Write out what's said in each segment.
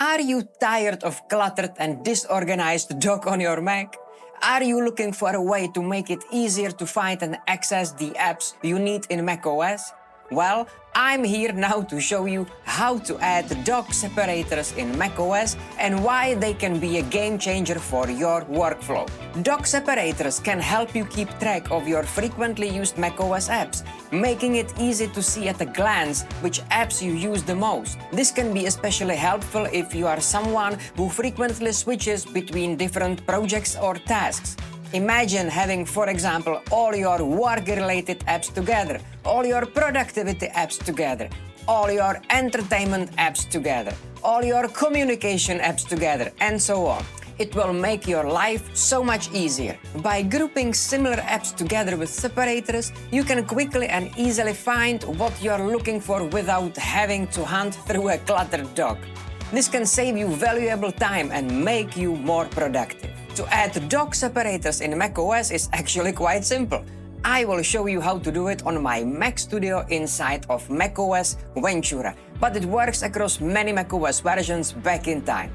Are you tired of cluttered and disorganized dock on your Mac? Are you looking for a way to make it easier to find and access the apps you need in macOS? Well, I'm here now to show you how to add dock separators in macOS and why they can be a game changer for your workflow. Dock separators can help you keep track of your frequently used macOS apps, making it easy to see at a glance which apps you use the most. This can be especially helpful if you are someone who frequently switches between different projects or tasks. Imagine having, for example, all your work-related apps together, all your productivity apps together, all your entertainment apps together, all your communication apps together, and so on. It will make your life so much easier. By grouping similar apps together with separators, you can quickly and easily find what you're looking for without having to hunt through a cluttered dock. This can save you valuable time and make you more productive. To add dock separators in macOS is actually quite simple. I will show you how to do it on my Mac Studio inside of macOS Ventura, but it works across many macOS versions back in time.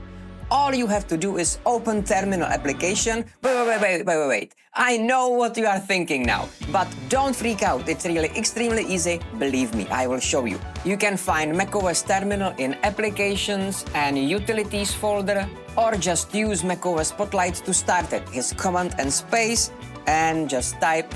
All you have to do is open Terminal application. Wait. I know what you are thinking now, but don't freak out. It's really extremely easy. Believe me, I will show you. You can find macOS Terminal in Applications and Utilities folder, or just use macOS Spotlight to start it. Hit Command and Space and just type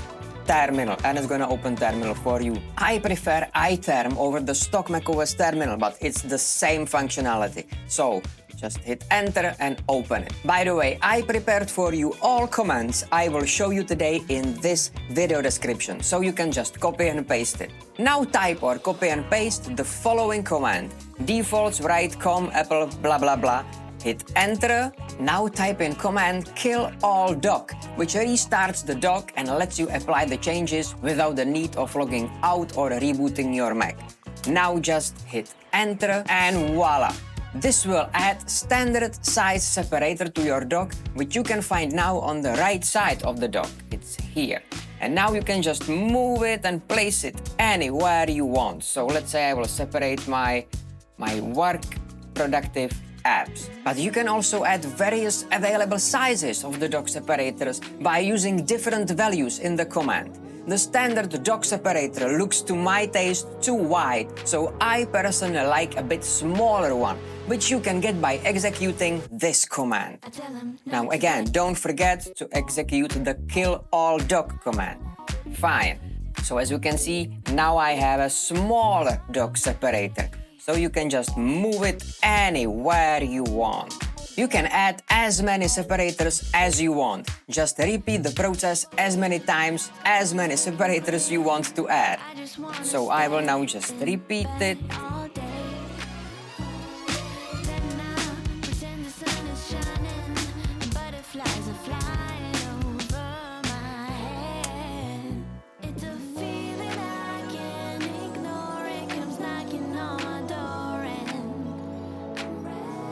Terminal, and it's gonna open Terminal for you. I prefer iTerm over the stock macOS Terminal, but it's the same functionality. So just hit Enter and open it. By the way, I prepared for you all commands I will show you today in this video description, so you can just copy and paste it. Now type or copy and paste the following command: defaults write com apple blah blah blah. Hit Enter. Now type in command kill all dock, which restarts the dock and lets you apply the changes without the need of logging out or rebooting your Mac. Now just hit Enter and voila! This will add standard size separator to your dock, which you can find now on the right side of the dock. It's here. And now you can just move it and place it anywhere you want. So let's say I will separate my work productive apps. But you can also add various available sizes of the dock separators by using different values in the command. The standard dock separator looks to my taste too wide, so I personally like a bit smaller one, which you can get by executing this command. Now again, don't forget to execute the kill all dock command. Fine. So as you can see, now I have a smaller dock separator, so you can just move it anywhere you want. You can add as many separators as you want. Just repeat the process as many times as many separators you want to add. So I will now just repeat it.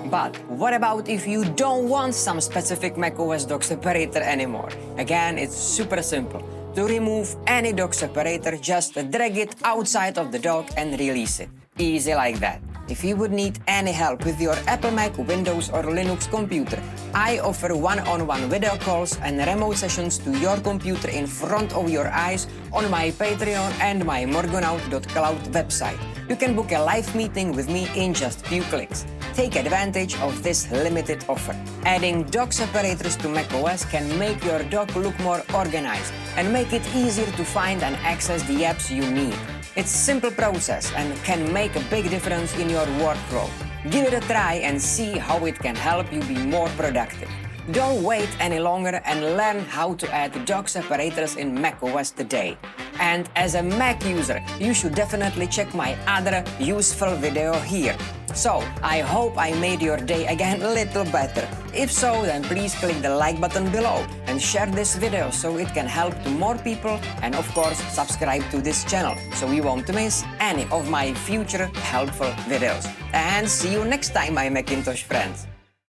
But what about if you don't want some specific macOS dock separator anymore? Again, it's super simple. To remove any dock separator, just drag it outside of the dock and release it. Easy like that. If you would need any help with your Apple Mac, Windows or Linux computer, I offer one-on-one video calls and remote sessions to your computer in front of your eyes on my Patreon and my Morgonaut.cloud website. You can book a live meeting with me in just few clicks. Take advantage of this limited offer. Adding dock separators to macOS can make your dock look more organized and make it easier to find and access the apps you need. It's a simple process and can make a big difference in your workflow. Give it a try and see how it can help you be more productive. Don't wait any longer and learn how to add dock separators in macOS today. And as a Mac user, you should definitely check my other useful video here. So, I hope I made your day again a little better. If so, then please click the like button below and share this video so it can help to more people, and of course subscribe to this channel so you won't miss any of my future helpful videos. And see you next time, my Macintosh friends.